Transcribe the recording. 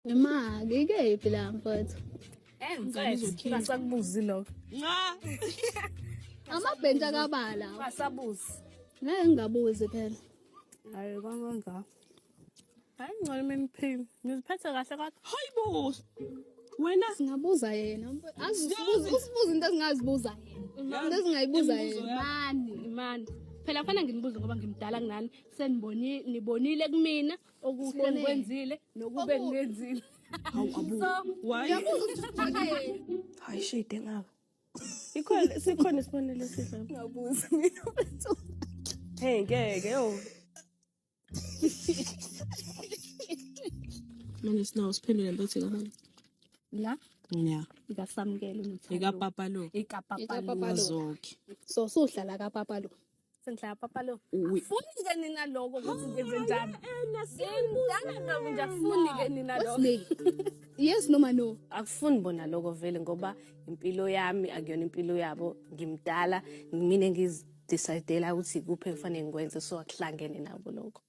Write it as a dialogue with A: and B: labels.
A: Imali kephi la mfowethu?
B: Mfethu, ungasakubuzi lokho.
A: Amabhentshi akabala.
B: Ungasabuzi.
A: Ngeke ngingabuzi phela.
B: Hayi kangaka. Hayi ngcono meniphile. Ngiziphethe kahle kahle.
C: Hayibo. Wena
A: Singabuza yena. Usibuza into esingazibuza yena. Into esingayibuza yena.
B: Imani. Phela kufanele nginibuze ngoba ngimdala kunani. Nibonile kumina okuhle engikwenzile nokube ngenzile.
C: hawu abu. Why? Hayi shade engaka.
B: Sikhona isibonelo esihle.
A: Ngabuza mina mfowethu.
C: Hey ngeke yo. Manje sinawo siphendule mfethu kakhulu.
B: La
C: Yeah.
B: ngasamukela uthando.
C: Ikapapa lo.
B: Ikapapa lo.
C: Zoke.
A: So suhlala kapapa lo.
B: Sengihlala papa lo.
C: Uwi.
B: Funi-ke nina lokho ukuthi ngenze njani. Ngidala kabi nje akufuni-ke nina lokho.
A: Yes noma no?
B: Akufuni bona lokho vele ngoba impilo yami akuyona impilo yabo. Ngimdala, mina ngizidecidela ukuthi kuphi kufanele ngikwenze so akuhlangene nabo lokho.